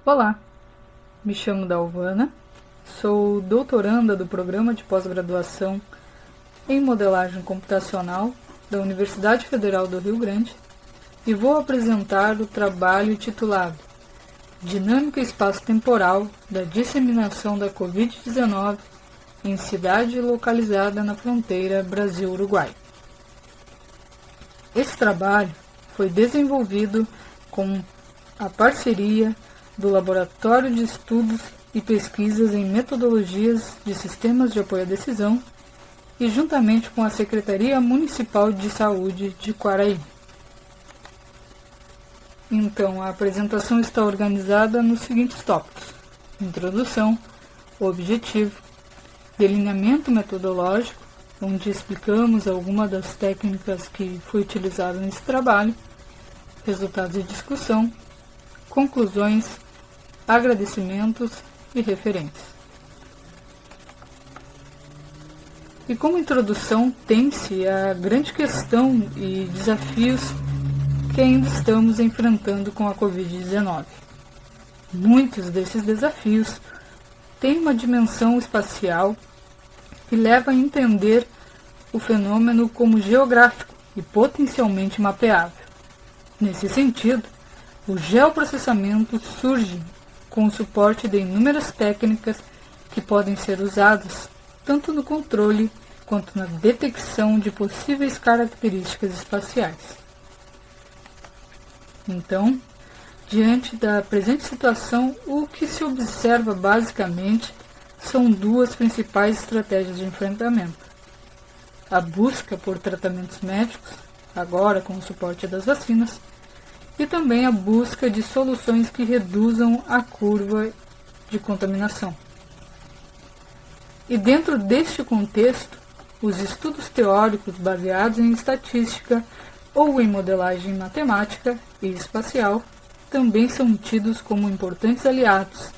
Olá, me chamo Dalvana, sou doutoranda do Programa de Pós-Graduação em Modelagem Computacional da Universidade Federal do Rio Grande e vou apresentar o trabalho titulado Dinâmica Espaço-Temporal da Disseminação da Covid-19 em cidade localizada na fronteira Brasil-Uruguai. Esse trabalho foi desenvolvido com a parceria do Laboratório de Estudos e Pesquisas em Metodologias de Sistemas de Apoio à Decisão e juntamente com a Secretaria Municipal de Saúde de Quaraí. Então, a apresentação está organizada nos seguintes tópicos: introdução, objetivo, delineamento metodológico, onde explicamos algumas das técnicas que foi utilizada nesse trabalho, resultados de discussão, conclusões, agradecimentos e referências. E como introdução tem-se a grande questão e desafios que ainda estamos enfrentando com a Covid-19. Muitos desses desafios têm uma dimensão espacial que leva a entender o fenômeno como geográfico e potencialmente mapeável. Nesse sentido, o geoprocessamento surge com o suporte de inúmeras técnicas que podem ser usadas tanto no controle quanto na detecção de possíveis características espaciais. Então, diante da presente situação, o que se observa basicamente são duas principais estratégias de enfrentamento: a busca por tratamentos médicos, agora com o suporte das vacinas, e também a busca de soluções que reduzam a curva de contaminação. E dentro deste contexto, os estudos teóricos baseados em estatística ou em modelagem matemática e espacial também são tidos como importantes aliados,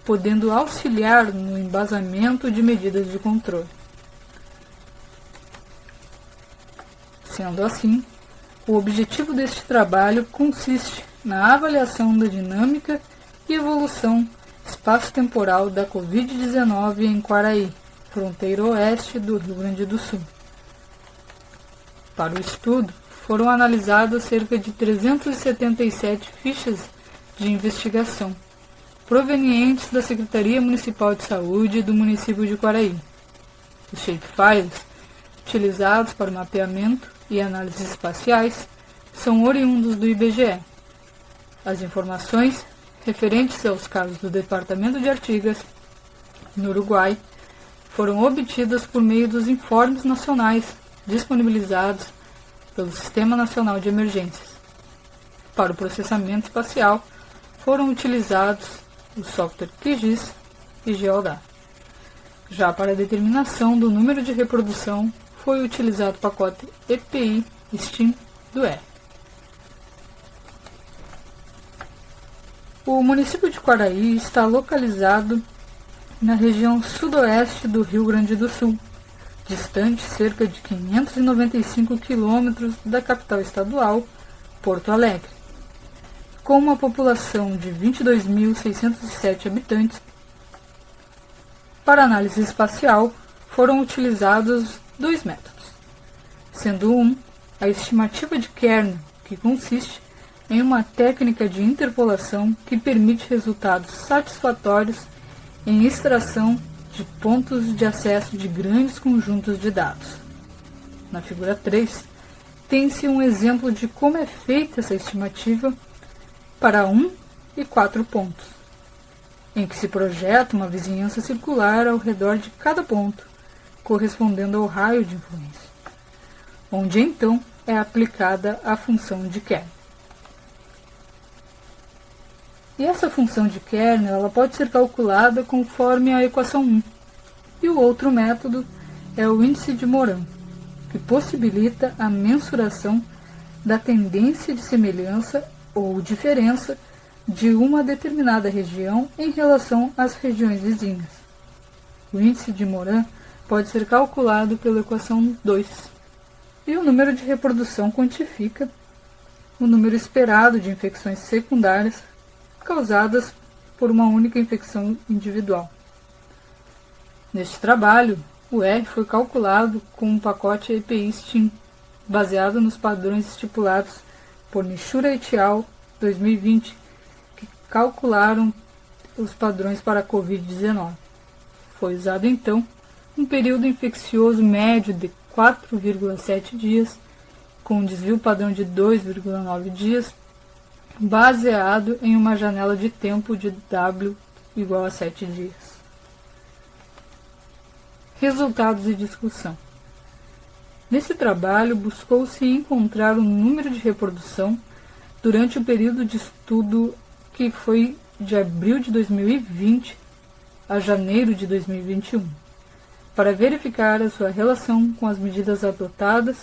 podendo auxiliar no embasamento de medidas de controle. Sendo assim, o objetivo deste trabalho consiste na avaliação da dinâmica e evolução espaço-temporal da Covid-19 em Quaraí, fronteira oeste do Rio Grande do Sul. Para o estudo, foram analisadas cerca de 377 fichas de investigação, provenientes da Secretaria Municipal de Saúde do município de Quaraí. Os shapefiles, utilizados para mapeamento e análises espaciais, são oriundos do IBGE. As informações referentes aos casos do Departamento de Artigas, no Uruguai, foram obtidas por meio dos informes nacionais disponibilizados pelo Sistema Nacional de Emergências. Para o processamento espacial, foram utilizados o software QGIS e Geodata. Já para a determinação do número de reprodução, foi utilizado o pacote EPI STEAM do R. O município de Quaraí está localizado na região sudoeste do Rio Grande do Sul, distante cerca de 595 quilômetros da capital estadual, Porto Alegre. Com uma população de 22.607 habitantes, para análise espacial foram utilizados dois métodos, sendo a estimativa de Kern, que consiste em uma técnica de interpolação que permite resultados satisfatórios em extração de pontos de acesso de grandes conjuntos de dados. Na figura 3, tem-se um exemplo de como é feita essa estimativa para 1 e 4 pontos, em que se projeta uma vizinhança circular ao redor de cada ponto, correspondendo ao raio de influência, onde então é aplicada a função de Kern. E essa função de Kern ela pode ser calculada conforme a equação 1. E o outro método é o índice de Moran, que possibilita a mensuração da tendência de semelhança ou diferença de uma determinada região em relação às regiões vizinhas. O índice de Moran pode ser calculado pela equação 2. E o número de reprodução quantifica o número esperado de infecções secundárias causadas por uma única infecção individual. Neste trabalho, o R foi calculado com um pacote EPI-STIM, baseado nos padrões estipulados por Nishura et al. 2020, que calcularam os padrões para a Covid-19. Foi usado então um período infeccioso médio de 4,7 dias, com um desvio padrão de 2,9 dias, baseado em uma janela de tempo de W igual a 7 dias. Resultados e discussão. Nesse trabalho, buscou-se encontrar o número de reprodução durante o período de estudo que foi de abril de 2020 a janeiro de 2021, para verificar a sua relação com as medidas adotadas,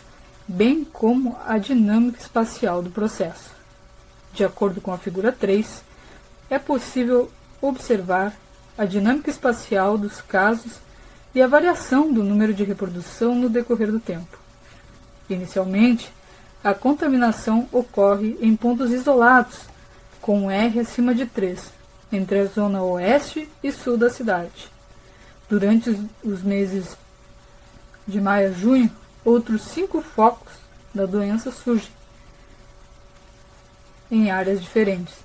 bem como a dinâmica espacial do processo. De acordo com a figura 3, é possível observar a dinâmica espacial dos casos e a variação do número de reprodução no decorrer do tempo. Inicialmente, a contaminação ocorre em pontos isolados, com R acima de 3, entre a zona oeste e sul da cidade. Durante os meses de maio a junho, outros 5 focos da doença surgem em áreas diferentes.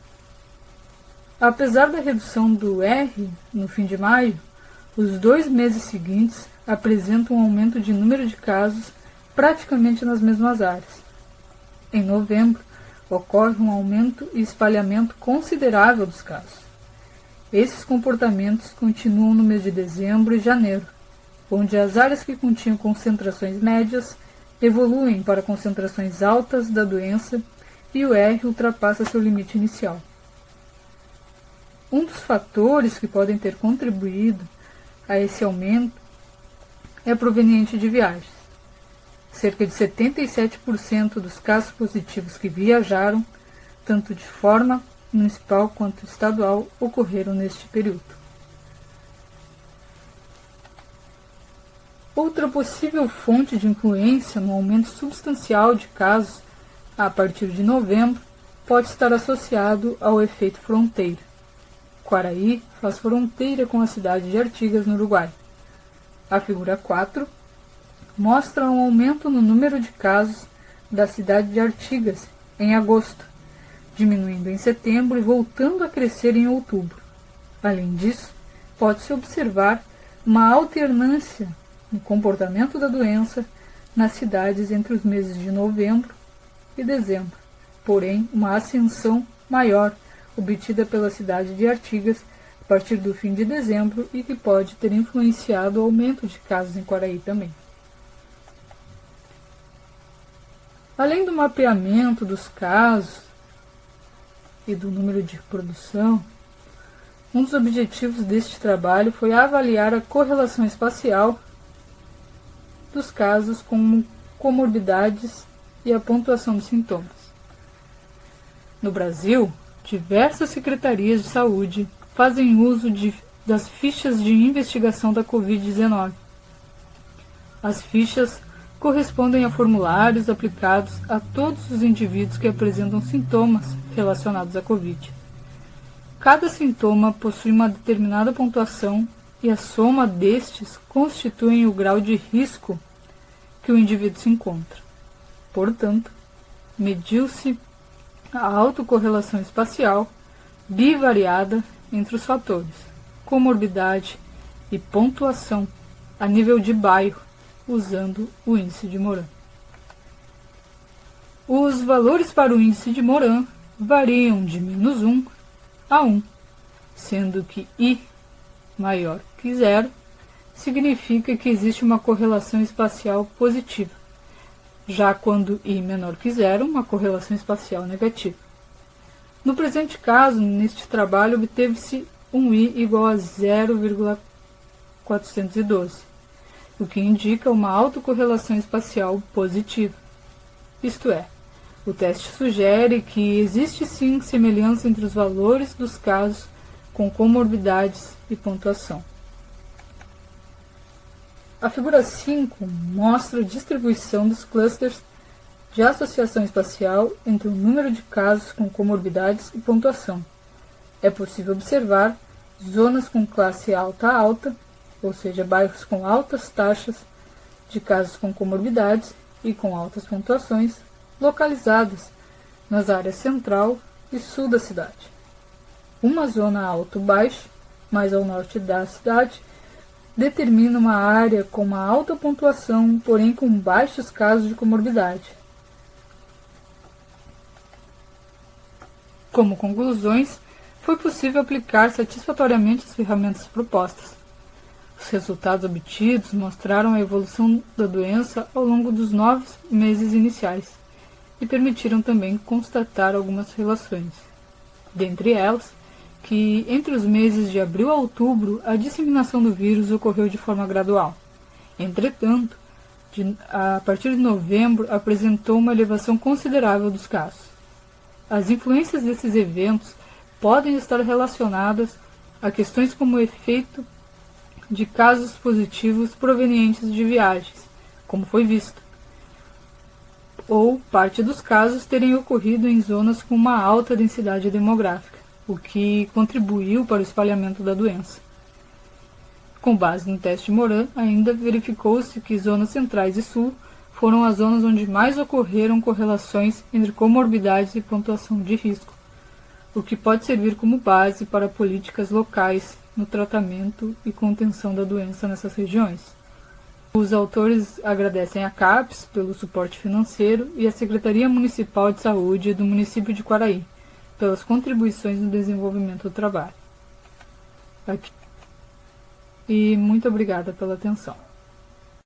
Apesar da redução do R no fim de maio, os 2 meses seguintes apresentam um aumento de número de casos praticamente nas mesmas áreas. Em novembro, ocorre um aumento e espalhamento considerável dos casos. Esses comportamentos continuam no mês de dezembro e janeiro, onde as áreas que continham concentrações médias evoluem para concentrações altas da doença e o R ultrapassa seu limite inicial. Um dos fatores que podem ter contribuído a esse aumento é proveniente de viagens. Cerca de 77% dos casos positivos que viajaram, tanto de forma municipal quanto estadual, ocorreram neste período. Outra possível fonte de influência no aumento substancial de casos a partir de novembro pode estar associado ao efeito fronteira. Quaraí faz fronteira com a cidade de Artigas, no Uruguai. A figura 4 mostra um aumento no número de casos da cidade de Artigas em agosto, diminuindo em setembro e voltando a crescer em outubro. Além disso, pode-se observar uma alternância no comportamento da doença nas cidades entre os meses de novembro e dezembro, porém uma ascensão maior obtida pela cidade de Artigas a partir do fim de dezembro e que pode ter influenciado o aumento de casos em Quaraí também. Além do mapeamento dos casos e do número de reprodução, um dos objetivos deste trabalho foi avaliar a correlação espacial dos casos com comorbidades e a pontuação dos sintomas. No Brasil, diversas secretarias de saúde fazem uso das fichas de investigação da Covid-19. As fichas correspondem a formulários aplicados a todos os indivíduos que apresentam sintomas relacionados à Covid. Cada sintoma possui uma determinada pontuação e a soma destes constitui o grau de risco que o indivíduo se encontra. Portanto, mediu-se a autocorrelação espacial bivariada entre os fatores comorbidade e pontuação a nível de bairro, usando o índice de Moran. Os valores para o índice de Moran variam de -1 a 1, sendo que I maior que 0 significa que existe uma correlação espacial positiva, já quando I menor que 0, uma correlação espacial negativa. No presente caso, neste trabalho, obteve-se um I igual a 0,412, o que indica uma autocorrelação espacial positiva. Isto é, o teste sugere que existe sim semelhança entre os valores dos casos com comorbidades e pontuação. A figura 5 mostra a distribuição dos clusters de associação espacial entre o número de casos com comorbidades e pontuação. é possível observar zonas com classe alta, ou seja, bairros com altas taxas de casos com comorbidades e com altas pontuações, localizadas nas áreas central e sul da cidade. Uma zona alto-baixa, mais ao norte da cidade, determina uma área com uma alta pontuação, porém com baixos casos de comorbidade. Como conclusões, foi possível aplicar satisfatoriamente as ferramentas propostas. Os resultados obtidos mostraram a evolução da doença ao longo dos 9 meses iniciais e permitiram também constatar algumas relações. Dentre elas, que entre os meses de abril a outubro a disseminação do vírus ocorreu de forma gradual. Entretanto, a partir de novembro apresentou uma elevação considerável dos casos. As influências desses eventos podem estar relacionadas a questões como o efeito de casos positivos provenientes de viagens, como foi visto, ou parte dos casos terem ocorrido em zonas com uma alta densidade demográfica, o que contribuiu para o espalhamento da doença. Com base no teste Moran, ainda verificou-se que zonas centrais e sul foram as zonas onde mais ocorreram correlações entre comorbidades e pontuação de risco, o que pode servir como base para políticas locais no tratamento e contenção da doença nessas regiões. Os autores agradecem a CAPES pelo suporte financeiro e a Secretaria Municipal de Saúde do município de Quaraí pelas contribuições no desenvolvimento do trabalho. E muito obrigada pela atenção.